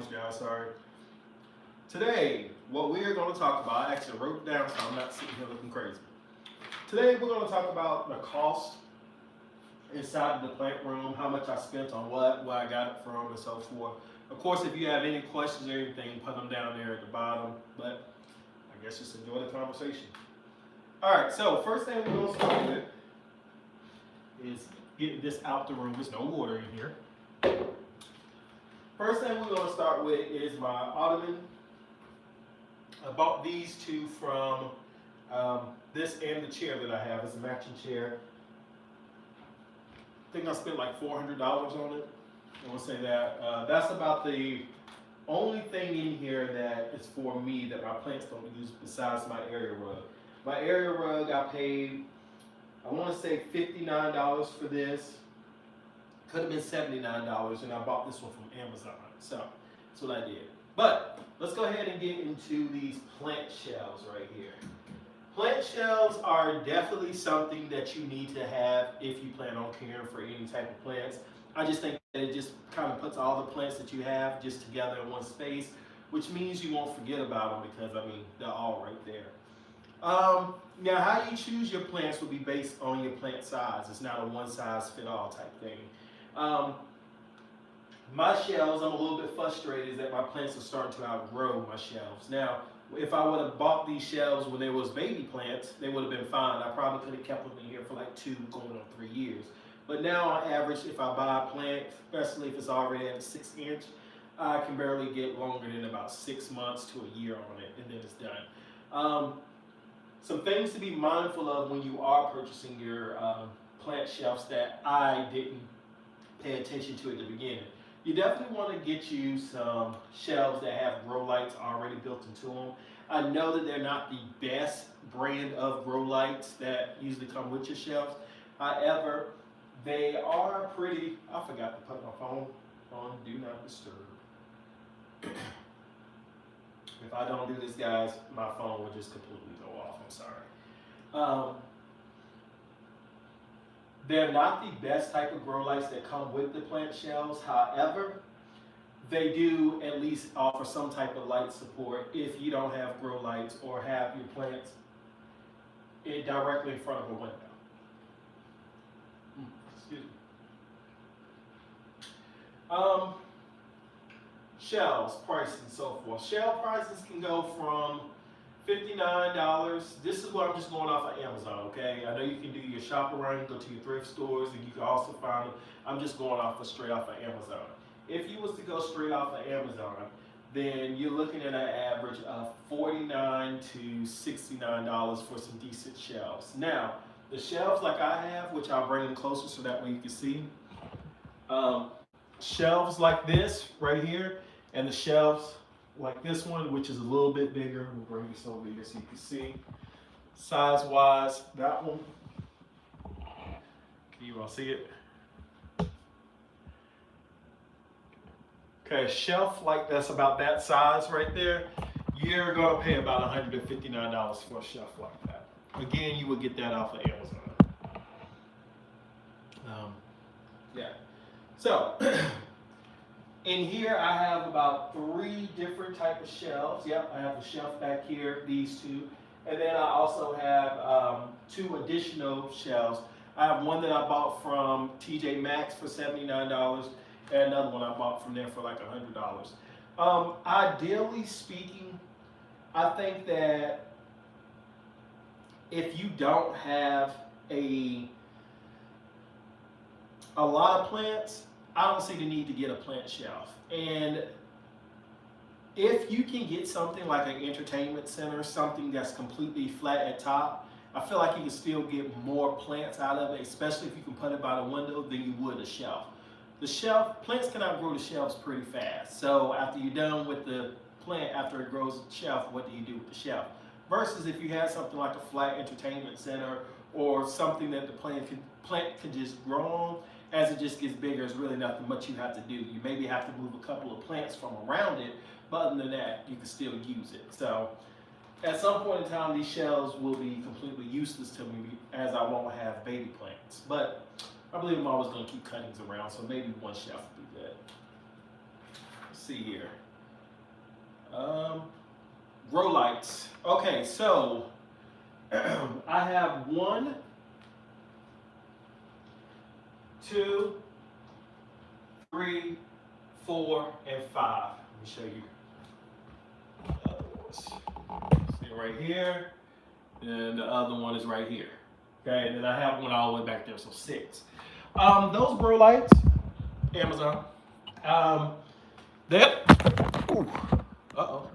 voice, guys. Sorry. Today, what we are going to talk about, I actually wrote it down so I'm not sitting here looking crazy. Today, we're going to talk about the cost inside of the plant room, how much I spent on what, where I got it from, and so forth. Of course, if you have any questions or anything, put them down there at the bottom. But I guess just enjoy the conversation. All right, so first thing we're going to start with is getting this out the room. There's no water in here. First thing we're going to start with is my ottoman. I bought these two from this and the chair that I have. It's a matching chair. I think I spent like $400 on it. I will say that. That's about the only thing in here that is for me that my plants don't use besides my area rug. My area rug, I paid, I want to say $59 for this. Could have been $79, and I bought this one from Amazon. So that's what I did. But let's go ahead and get into these plant shelves right here. Plant shelves are definitely something that you need to have if you plan on caring for any type of plants. I just think that it just kind of puts all the plants that you have just together in one space, which means you won't forget about them because, I mean, they're all right there. Now, how you choose your plants will be based on your plant size. It's not a one-size-fit-all type thing. My shelves, I'm a little bit frustrated that my plants are starting to outgrow my shelves. Now, if I would have bought these shelves when there was baby plants, they would have been fine. I probably could have kept them in here for like 2 going on 3 years. But now on average, if I buy a plant, especially if it's already at a 6-inch, I can barely get longer than about 6 months to a year on it, and then it's done. Some things to be mindful of when you are purchasing your plant shelves that I didn't pay attention to at the beginning. You definitely want to get you some shelves that have grow lights already built into them. I know that they're not the best brand of grow lights that usually come with your shelves. However, they are pretty, I forgot to put my phone on Do Not Disturb. If I don't do this, guys, my phone will just completely go off. I'm sorry. They're not the best type of grow lights that come with the plant shelves. However, they do at least offer some type of light support if you don't have grow lights or have your plants directly in front of a window. Excuse me. Shelves, prices, and so forth. Shelf prices can go from $59. This is what I'm just going off of Amazon, okay? I know you can do your shop around, go to your thrift stores, and you can also find them. I'm just going straight off of Amazon. If you was to go straight off of Amazon, then you're looking at an average of $49 to $69 for some decent shelves. Now, the shelves like I have, which I'll bring them closer so that way you can see, shelves like this right here, and the shelves like this one, which is a little bit bigger. We'll bring this over here so you can see. Size-wise, that one. Can you all see it? Okay, a shelf like that's about that size right there, you're gonna pay about $159 for a shelf like that. Again, you would get that off of Amazon. Yeah. So, in here, I have about 3 different type of shelves. Yep, I have a shelf back here, these 2. And then I also have 2 additional shelves. I have one that I bought from TJ Maxx for $79, and another one I bought from there for like $100. Ideally speaking, I think that if you don't have a lot of plants, I don't see the need to get a plant shelf. And if you can get something like an entertainment center, something that's completely flat at top, I feel like you can still get more plants out of it, especially if you can put it by the window than you would a shelf. The shelf, plants can outgrow the shelves pretty fast. So after you're done with the plant, after it grows the shelf, what do you do with the shelf? Versus if you had something like a flat entertainment center or something that the plant can just grow on. As it just gets bigger, there's really nothing much you have to do. You maybe have to move a couple of plants from around it, but other than that, you can still use it. So at some point in time, these shelves will be completely useless to me as I won't have baby plants. But I believe I'm always going to keep cuttings around, so maybe one shelf would be good. Let's see here. Grow lights. Okay, so I have 1, 2, 3, 4, and 5. Let me show you. See right here, and the other one is right here. Okay, and then I have one all the way back there, so 6. Those grow lights, Amazon. Um, they. Uh-oh.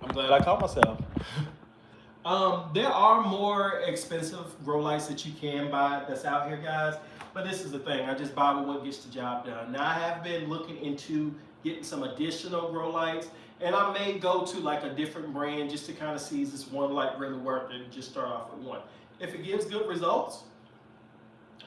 I'm glad I caught myself. There are more expensive grow lights that you can buy that's out here, guys. But this is the thing, I just buy what gets the job done. Now, I have been looking into getting some additional grow lights, and I may go to like a different brand just to kind of see is this one light really worth it and just start off with one. If it gives good results,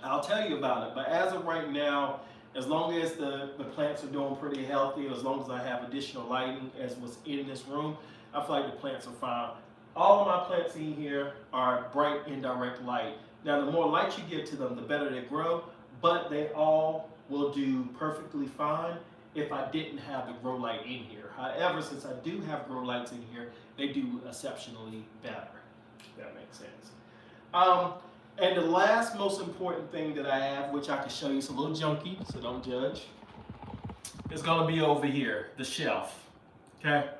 I'll tell you about it. But as of right now, as long as the plants are doing pretty healthy, as long as I have additional lighting as what's in this room, I feel like the plants are fine. All of my plants in here are bright indirect light. Now, the more light you give to them, the better they grow, but they all will do perfectly fine if I didn't have the grow light in here. However, since I do have grow lights in here, they do exceptionally better, if that makes sense. And the last most important thing that I have, which I can show you, it's a little junky, so don't judge, is gonna be over here, the shelf, okay?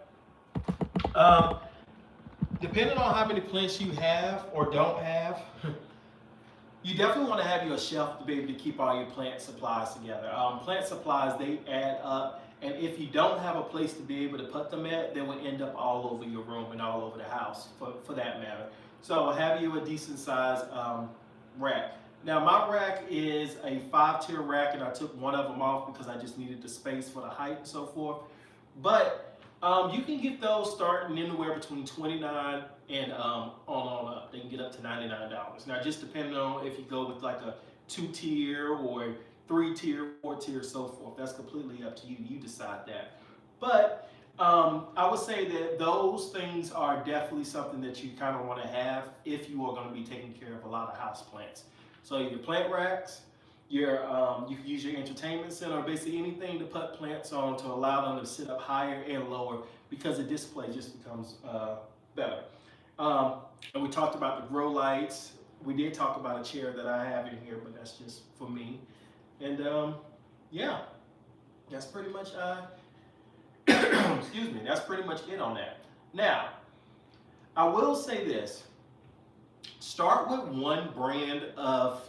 Depending on how many plants you have or don't have, you definitely want to have your shelf to be able to keep all your plant supplies together. Plant supplies, they add up, and if you don't have a place to be able to put them at, they will end up all over your room and all over the house, for that matter. So have you a decent size rack. Now, my rack is a 5-tier rack, and I took one of them off because I just needed the space for the height and so forth. But you can get those starting anywhere between $29 and on up. They can get up to $99. Now, just depending on if you go with like a 2-tier or 3-tier, 4-tier, so forth. That's completely up to you. You decide that. But I would say that those things are definitely something that you kind of want to have if you are going to be taking care of a lot of house plants. So your plant racks, you can use your entertainment center, or basically anything to put plants on to allow them to sit up higher and lower, because the display just becomes better. And we talked about the grow lights. We did talk about a chair that I have in here, but that's just for me. And yeah, that's pretty much excuse me, that's pretty much it on that. Now, I will say this. Start with one brand of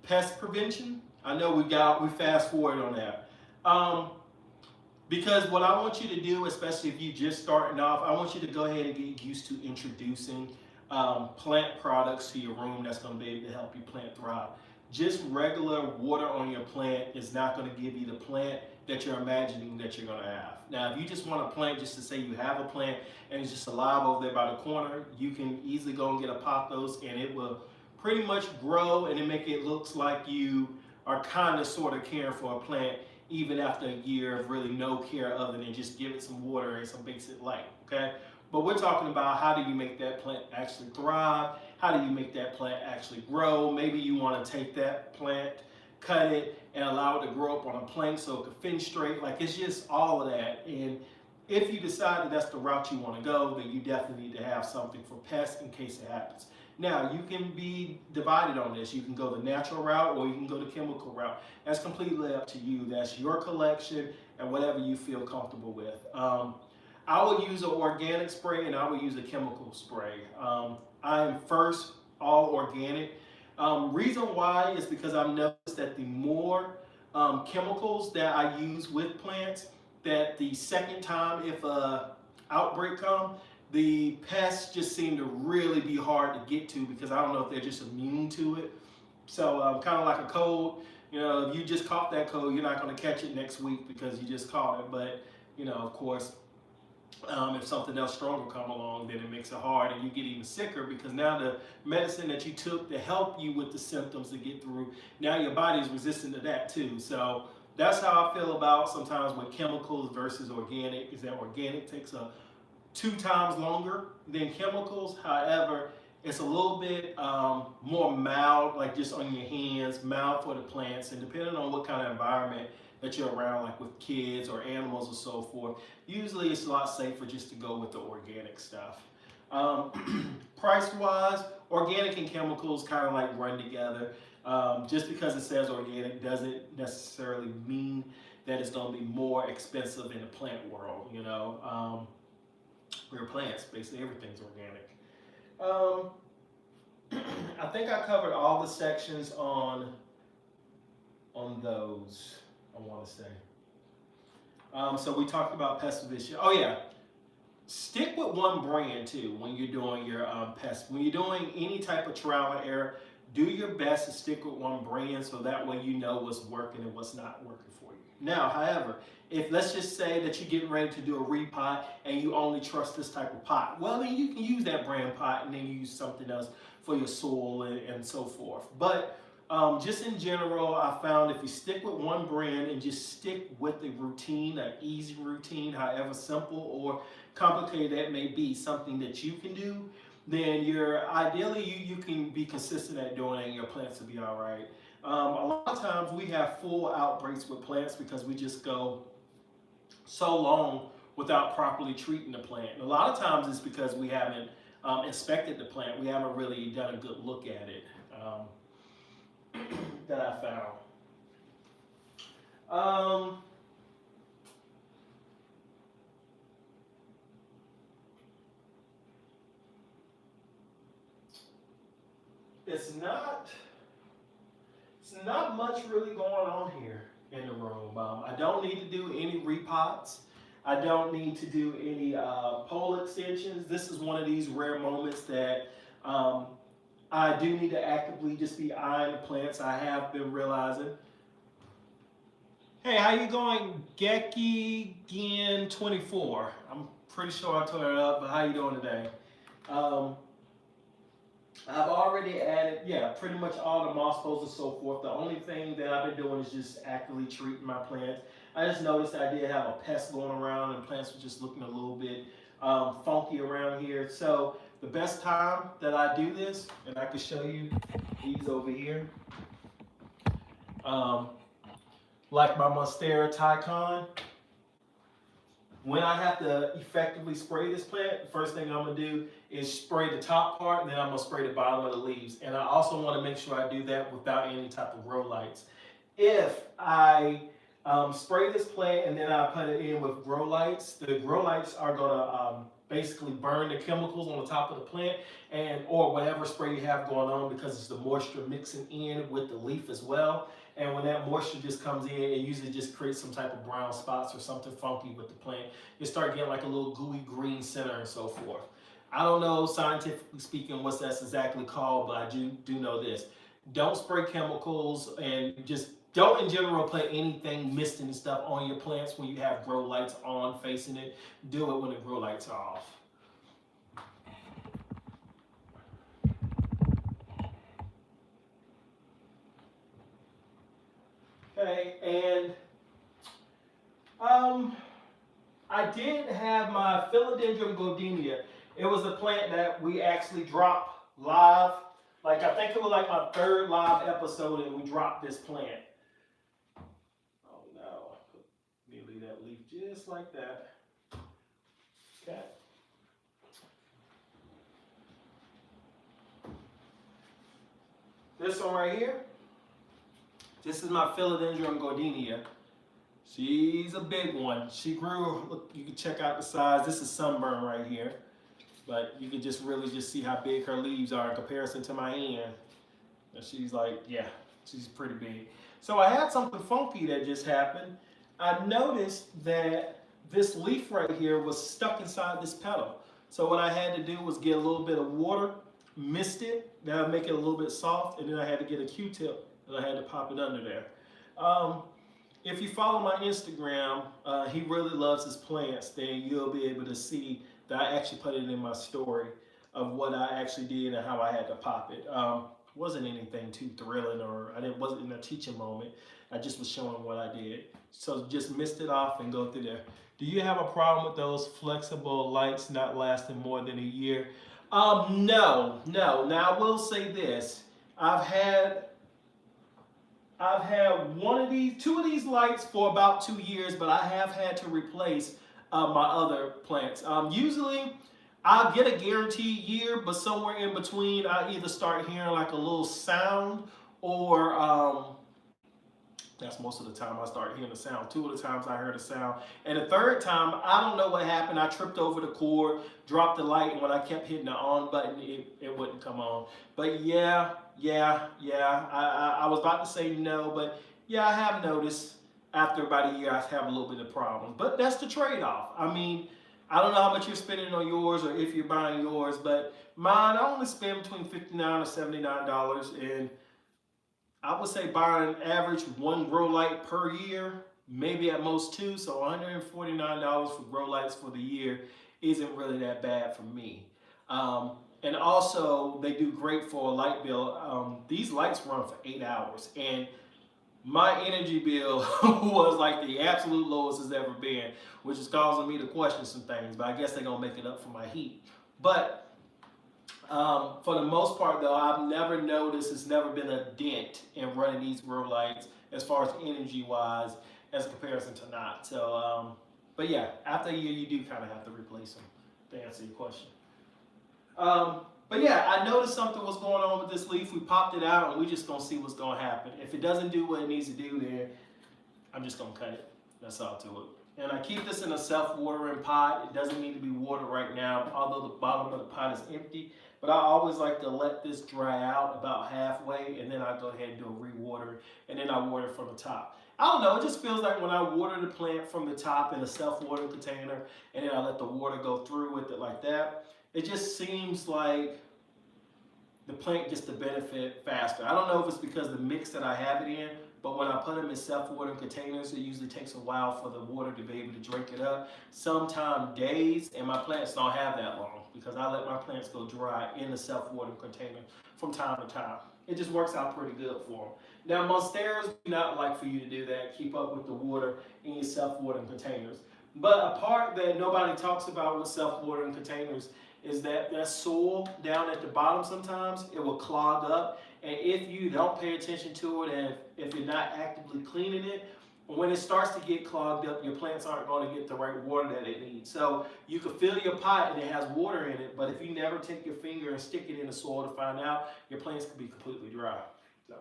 pest prevention. I know we fast forward on that. Because what I want you to do, especially if you're just starting off, I want you to go ahead and get used to introducing plant products to your room that's going to be able to help your plant thrive. Just regular water on your plant is not going to give you the plant that you're imagining that you're going to have. Now, if you just want a plant just to say you have a plant and it's just alive over there by the corner, you can easily go and get a pothos and it will pretty much grow, and it make it looks like you are kind of sort of caring for a plant even after a year of really no care other than just give it some water and some basic light, okay? But we're talking about how do you make that plant actually thrive? How do you make that plant actually grow? Maybe you want to take that plant, cut it, and allow it to grow up on a plank so it can fin straight. Like, it's just all of that. And if you decide that that's the route you want to go, then you definitely need to have something for pests in case it happens. Now, you can be divided on this. You can go the natural route or you can go the chemical route. That's completely up to you. That's your collection and whatever you feel comfortable with. I would use an organic spray and I would use a chemical spray. I am first all organic. Reason why is because I've noticed that the more chemicals that I use with plants, that the second time if an outbreak comes, the pests just seem to really be hard to get to, because I don't know if they're just immune to it. So kind of like a cold, you know, if you just caught that cold, you're not going to catch it next week because you just caught it. But, you know, of course, if something else stronger come along, then it makes it hard and you get even sicker, because now the medicine that you took to help you with the symptoms to get through, now your body's resistant to that too. So that's how I feel about sometimes with chemicals versus organic, is that organic takes 2 times longer than chemicals. However, it's a little bit more mild, like just on your hands, mild for the plants, and depending on what kind of environment that you're around, like with kids or animals or so forth, usually it's a lot safer just to go with the organic stuff. Price-wise, organic and chemicals kind of like run together. Just because it says organic doesn't necessarily mean that it's going to be more expensive in the plant world. You know, we're plants, basically everything's organic. I think I covered all the sections on those. I want to say. So we talked about pest eviction. Oh yeah, stick with one brand too when you're doing your pest. When you're doing any type of trial and error, do your best to stick with one brand so that way you know what's working and what's not working for you. Now, however, if let's just say that you're getting ready to do a repot and you only trust this type of pot, well then you can use that brand pot and then use something else for your soil and so forth. But just in general, I found if you stick with one brand and just stick with the routine, an easy routine, however simple or complicated that may be, something that you can do, then ideally you can be consistent at doing it and your plants will be all right. A lot of times we have full outbreaks with plants because we just go so long without properly treating the plant. And a lot of times it's because we haven't inspected the plant. We haven't really done a good look at it. That I found. It's not much really going on here in the room. I don't need to do any repots. I don't need to do any pole extensions. This is one of these rare moments that I do need to actively just be eyeing the plants. I have been realizing. Hey, how you going, Geki Gin 24? I'm pretty sure I tore it up, but how you doing today? I've already added, pretty much all the moss poles and so forth. The only thing that I've been doing is just actively treating my plants. I just noticed I did have a pest going around and plants were just looking a little bit funky around here. So the best time that I do this, and I can show you these over here, like my Monstera Tycon. When I have to effectively spray this plant, the first thing I'm going to do is spray the top part, and then I'm going to spray the bottom of the leaves. And I also want to make sure I do that without any type of grow lights. If I spray this plant and then I put it in with grow lights, the grow lights are going to basically burn the chemicals on the top of the plant or whatever spray you have going on, because it's the moisture mixing in with the leaf as well. And when that moisture just comes in, it usually just creates some type of brown spots or something funky with the plant. You start getting like a little gooey green center and so forth. I don't know scientifically speaking what that's exactly called, but I do know this. Don't spray chemicals and just don't in general put anything misting and stuff on your plants when you have grow lights on facing it. Do it when the grow lights are off. Okay, and I did have my philodendron gardenia. It was a plant that we actually dropped live. Like I think it was like my third live episode and we dropped this plant. Oh no, let me leave that leaf just like that. Okay. This one right here. This is my philodendron gardenia. She's a big one. She grew, look, you can check out the size. This is sunburn right here. But you can just really just see how big her leaves are in comparison to my hand. And she's like, yeah, she's pretty big. So I had something funky that just happened. I noticed that this leaf right here was stuck inside this petal. So what I had to do was get a little bit of water, mist it, that'll make it a little bit soft, and then I had to get a Q-tip and I had to pop it under there. If you follow my Instagram, he really loves his plants, then you'll be able to see that I actually put it in my story of what I actually did and how I had to pop it. Wasn't anything too thrilling, or wasn't in a teaching moment. I just was showing what I did. So just mist it off and go through there. Do you have a problem with those flexible lights not lasting more than a year? No. Now I will say this. I've I've had two of these lights for about 2 years, but I have had to replace my other plants. Usually, I'll get a guaranteed year, but somewhere in between, I either start hearing like a little sound, or that's most of the time I start hearing the sound. Two of the times I heard a sound. And the third time, I don't know what happened. I tripped over the cord, dropped the light, and when I kept hitting the on button, it wouldn't come on. But yeah. I was about to say no, but yeah, I have noticed after about a year, I have a little bit of problems. But that's the trade-off. I mean, I don't know how much you're spending on yours or if you're buying yours, but mine, I only spend between $59 or $79, and I would say buying average one grow light per year, maybe at most two. So $149 for grow lights for the year isn't really that bad for me. And also, they do great for a light bill. These lights run for 8 hours, and my energy bill was like the absolute lowest it's ever been, which is causing me to question some things. But I guess they're gonna make it up for my heat. But for the most part, though, I've never noticed, it's never been a dent in running these grow lights as far as energy wise as a comparison to not. So, but yeah, after a year, you do kind of have to replace them, to answer your question. But yeah, I noticed something was going on with this leaf. We popped it out, and we just gonna see what's gonna happen. If it doesn't do what it needs to do, then I'm just gonna cut it. That's all to it. And I keep this in a self-watering pot. It doesn't need to be watered right now, although the bottom of the pot is empty. But I always like to let this dry out about halfway, and then I go ahead and do a re-water, and then I water from the top. I don't know, it just feels like when I water the plant from the top in a self-watering container, and then I let the water go through with it like that, it just seems like the plant gets the benefit faster. I don't know if it's because of the mix that I have it in, but when I put them in self-watering containers, it usually takes a while for the water to be able to drink it up. Sometimes days, and my plants don't have that long because I let my plants go dry in the self-watering container from time to time. It just works out pretty good for them. Now, monsteras do not like for you to do that, keep up with the water in your self-watering containers. But a part that nobody talks about with self-watering containers is that soil down at the bottom sometimes, it will clog up. And if you don't pay attention to it, and if you're not actively cleaning it, when it starts to get clogged up, your plants aren't going to get the right water that it needs. So you can fill your pot and it has water in it, but if you never take your finger and stick it in the soil to find out, your plants can be completely dry. So,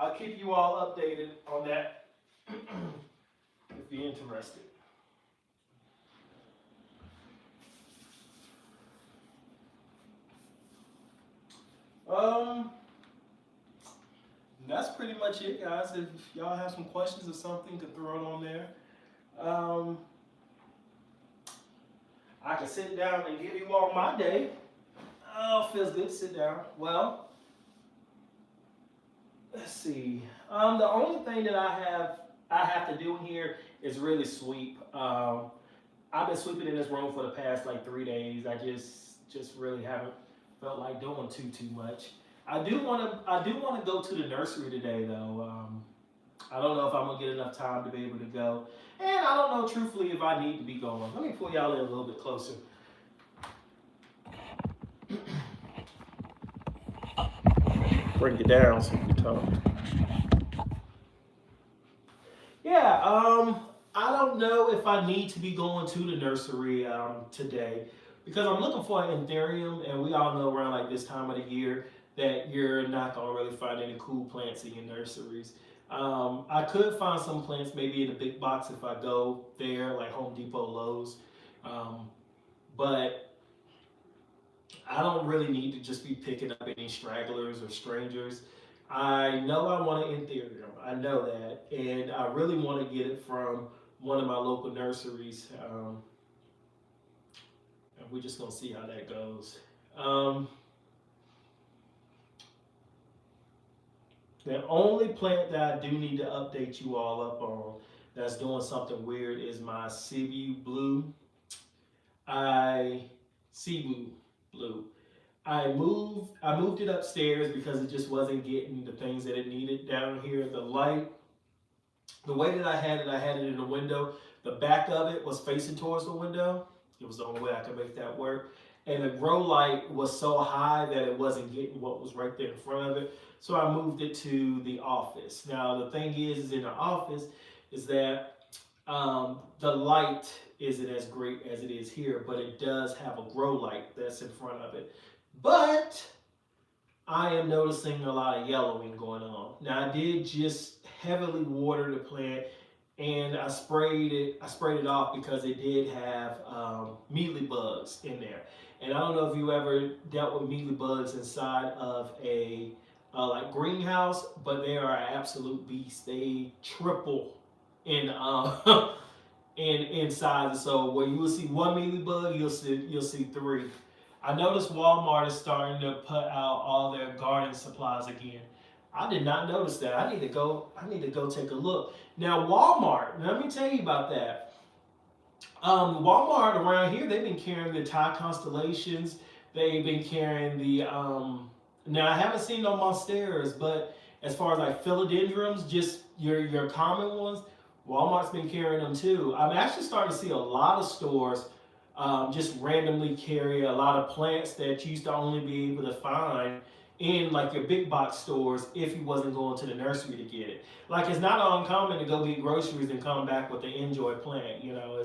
I'll keep you all updated on that if you're interested. That's pretty much it, guys. If y'all have some questions or something, to throw it on there. I can sit down and give you all my day. Oh, feels good to sit down. Well, let's see. The only thing that I have to do here is really sweep. I've been sweeping in this room for the past like 3 days. I just really haven't felt like doing too much. I do want to go to the nursery today though. I don't know if I'm gonna get enough time to be able to go, and I don't know truthfully if I need to be going. Let me pull y'all in a little bit closer. Bring it down so you can talk. Yeah, I don't know if I need to be going to the nursery today because I'm looking for an anthurium, and we all know around like this time of the year that you're not gonna really find any cool plants in your nurseries. I could find some plants maybe in a big box if I go there, like Home Depot, Lowe's, but I don't really need to just be picking up any stragglers or strangers. I know I want an anthurium, I know that, and I really want to get it from one of my local nurseries, and we're just gonna see how that goes. The only plant that I do need to update you all up on that's doing something weird is my Cebu Blue. Cebu Blue. I moved it upstairs because it just wasn't getting the things that it needed down here. The light, the way that I had it in the window. The back of it was facing towards the window. It was the only way I could make that work. and the grow light was so high that it wasn't getting what was right there in front of it. So I moved it to the office. Now the thing is in the office is that the light isn't as great as it is here, but it does have a grow light that's in front of it. But I am noticing a lot of yellowing going on. Now I did just heavily water the plant, and I sprayed it. I sprayed it off because it did have mealy bugs in there. And I don't know if you ever dealt with mealy bugs inside of a like greenhouse, but they are an absolute beast. They triple in in size. So where you will see one mealy bug, you'll see three. I noticed Walmart is starting to put out all their garden supplies again. I did not notice that. I need to go. I need to go take a look. Now Walmart. Let me tell you about that. Walmart around here, they've been carrying the Thai constellations. They've been carrying the. Now I haven't seen no monsteras, but as far as like philodendrons, just your common ones, Walmart's been carrying them too. I'm actually starting to see a lot of stores just randomly carry a lot of plants that you used to only be able to find in like your big box stores if you wasn't going to the nursery to get it. Like it's not uncommon to go get groceries and come back with the enjoy plant. You know,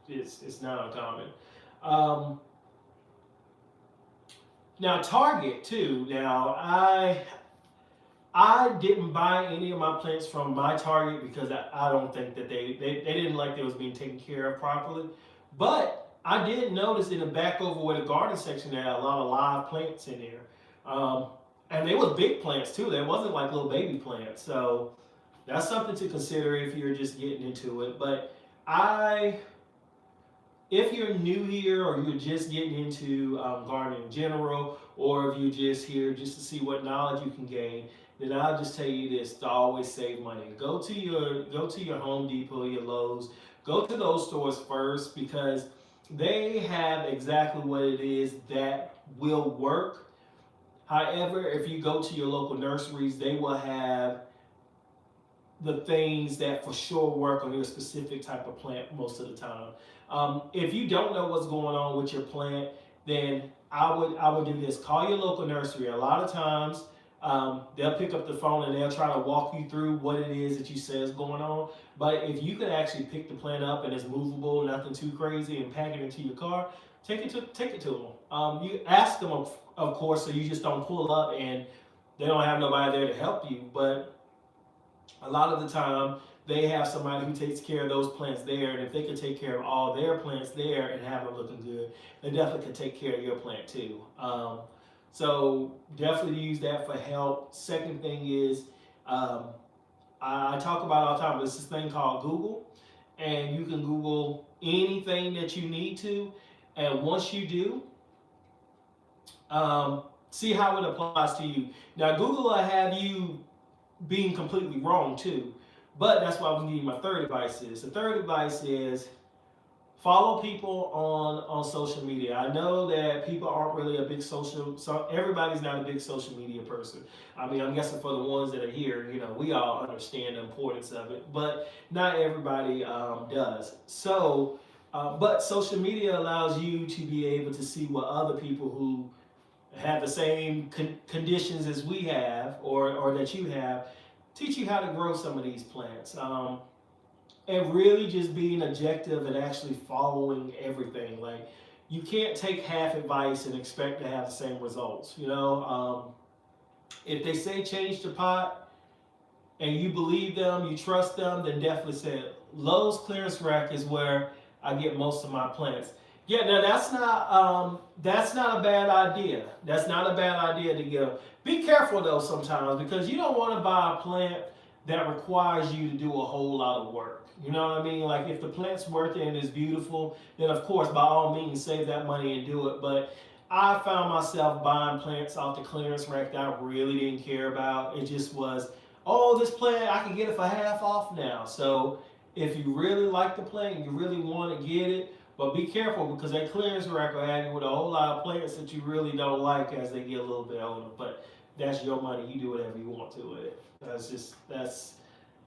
it's not uncommon. Um, Now Target too. Now I didn't buy any of my plants from my Target because I don't think that they didn't like they was being taken care of properly. But I did notice in the back over where the garden section there had a lot of live plants in there. And they were big plants too. They wasn't like little baby plants. So that's something to consider if you're just getting into it. But I if you're new here or you're just getting into gardening in general, or if you're just here just to see what knowledge you can gain, then I'll just tell you this: to always save money. Go to your Home Depot, your Lowe's, go to those stores first because they have exactly what it is that will work. However, if you go to your local nurseries, they will have the things that for sure work on your specific type of plant most of the time. If you don't know what's going on with your plant, then I would do this. Call your local nursery. A lot of times they'll pick up the phone and they'll try to walk you through what it is that you say is going on. But if you can actually pick the plant up and it's movable, nothing too crazy, and pack it into your car, take it to them. You ask them, of course, so you just don't pull up and they don't have nobody there to help you. But a lot of the time they have somebody who takes care of those plants there, and if they can take care of all their plants there and have them looking good, they definitely can take care of your plant too. So definitely use that for help. Second thing is, I talk about all the time, but it's this thing called Google, and you can Google anything that you need to, and once you do, see how it applies to you. Now Google will have you being completely wrong too. But that's why I was giving you my third advice is. The third advice is follow people on social media. I know that people aren't really a big so everybody's not a big social media person. I mean, I'm guessing for the ones that are here, we all understand the importance of it, but not everybody does. So, but social media allows you to be able to see what other people who have the same conditions as we have or that you have, teach you how to grow some of these plants. And really just being objective and actually following everything. Like, you can't take half advice and expect to have the same results. If they say change the pot and you believe them, you trust them, then definitely say it. Lowe's clearance rack is where I get most of my plants. Yeah, now that's not a bad idea. That's not a bad idea to get. Be careful though sometimes, because you don't want to buy a plant that requires you to do a whole lot of work. You know what I mean? Like, if the plant's worth it and is beautiful, then of course by all means save that money and do it. But I found myself buying plants off the clearance rack that I really didn't care about. It just was, oh, this plant I can get it for half off now. So if you really like the plant and you really want to get it, but be careful, because that clearance rack will have you with a whole lot of plants that you really don't like as they get a little bit older. But that's your money. You do whatever you want to with it.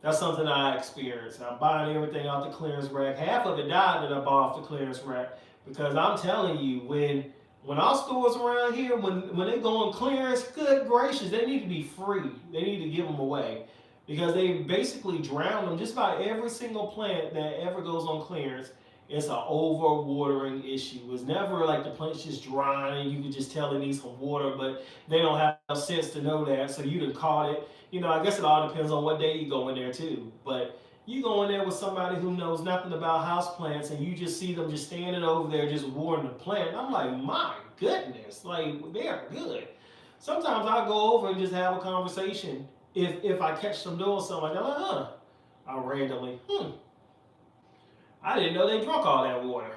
That's something I experienced. I'm buying everything off the clearance rack. Half of it died that I bought off the clearance rack, because I'm telling you, when When our stores around here, when they go on clearance, good gracious, they need to be free. They need to give them away because they basically drown them. Just about every single plant that ever goes on clearance, it's an overwatering issue. It's never like the plant's just drying and you can just tell it needs some water, but they don't have enough sense to know that. So you done caught it. You know, I guess it all depends on what day you go in there too. But you go in there with somebody who knows nothing about houseplants and you just see them just standing over there just watering the plant. I'm like, my goodness, like they are good. Sometimes I go over and just have a conversation if I catch them doing something like that. I randomly, I didn't know they drunk all that water.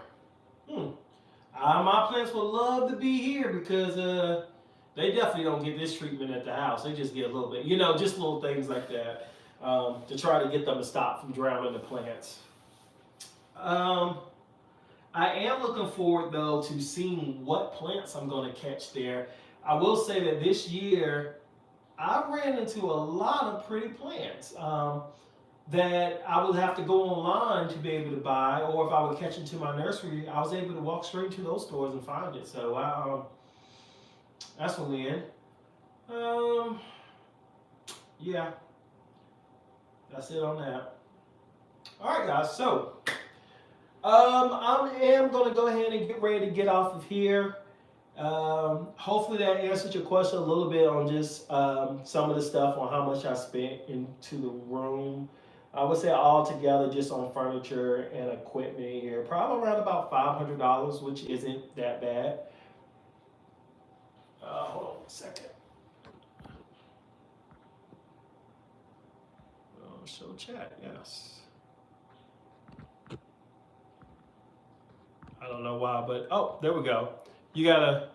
My plants would love to be here because they definitely don't get this treatment at the house. They just get a little bit, you know, just little things like that. To try to get them to stop from drowning the plants. I am looking forward though to seeing what plants I'm going to catch there. I will say that this year I ran into a lot of pretty plants that I would have to go online to be able to buy, or if I would catch it to my nursery, I was able to walk straight to those stores and find it. So that's a win. Yeah. That's it on that. All right, guys. So, I am going to go ahead and get ready to get off of here. Hopefully that answered your question a little bit on just some of the stuff on how much I spent into the room. I would say all together just on furniture and equipment here, probably around about $500, which isn't that bad. Hold on a second. Show chat, yes. I don't know why, but oh, there we go. You gotta.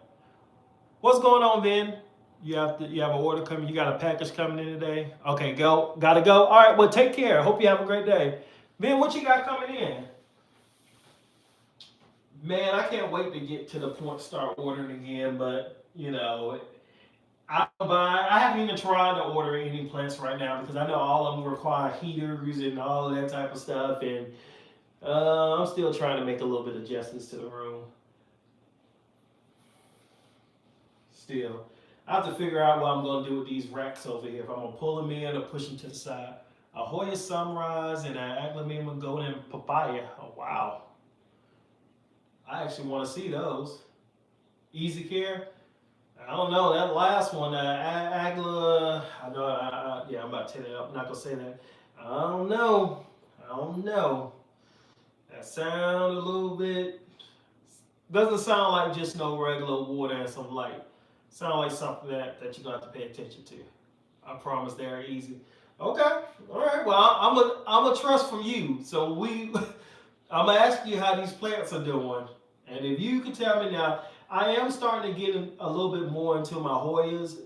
What's going on, Ben? You have an order coming. You got a package coming in today. Okay, gotta go. All right, well, take care. Hope you have a great day. Ben, what you got coming in? Man, I can't wait to get to the point to start ordering again, but you know. I haven't even tried to order any plants right now because I know all of them require heaters and all of that type of stuff, and I'm still trying to make a little bit of adjustments to the room. Still, I have to figure out what I'm going to do with these racks over here. If I'm going to pull them in or push them to the side. A Hoya Sunrise and an Aglaonema Golden Papaya. Oh, wow. I actually want to see those. Easy Care. I don't know, that last one, Agla, I know, yeah, I'm about to tell you, I'm not going to say that. I don't know. That sound a little bit, doesn't sound like just no regular water and some light. Sound like something that you're going to have to pay attention to. I promise they're easy. Okay, all right, well, I'm a trust from you. So I'm going to ask you how these plants are doing. And if you can tell me now, I am starting to get a little bit more into my Hoyas.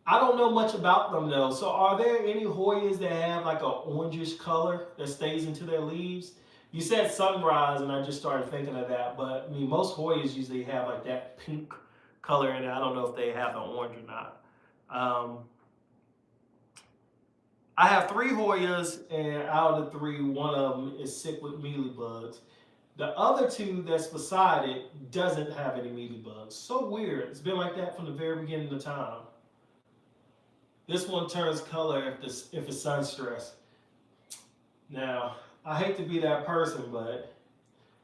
I don't know much about them though. So are there any Hoyas that have like an orangish color that stays into their leaves? You said Sunrise and I just started thinking of that. But I mean, most Hoyas usually have like that pink color in it. I don't know if they have the orange or not. I have 3 Hoyas, and out of the 3, one of them is sick with mealybugs. The other 2 that's beside it doesn't have any mealybugs. So weird. It's been like that from the very beginning of time. This one turns color if it's sun stressed. Now, I hate to be that person, but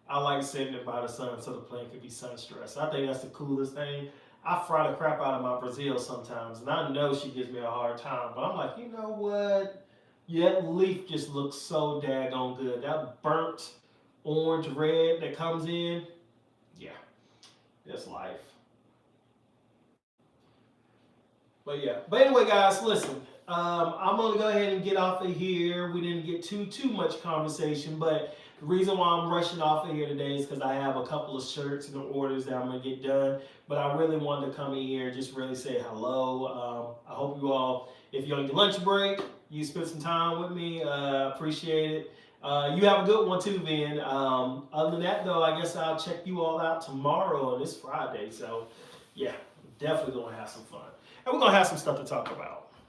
I like setting it by the sun so the plant can be sun stressed. I think that's the coolest thing. I fry the crap out of my Brazil sometimes, and I know she gives me a hard time, but I'm like, you know what? Yeah, that leaf just looks so daggone good. That burnt orange red that comes in, yeah, that's life. But yeah, but anyway, guys, listen, I'm gonna go ahead and get off of here. We didn't get too much conversation, but the reason why I'm rushing off of here today is because I have a couple of shirts and orders that I'm gonna get done. But I really wanted to come in here and just really say hello. I hope you all, if you're on your lunch break, you spent some time with me. Appreciate it. You have a good one too, Ben. Other than that, though, I guess I'll check you all out tomorrow on this Friday. So, yeah, definitely gonna have some fun, and we're gonna have some stuff to talk about.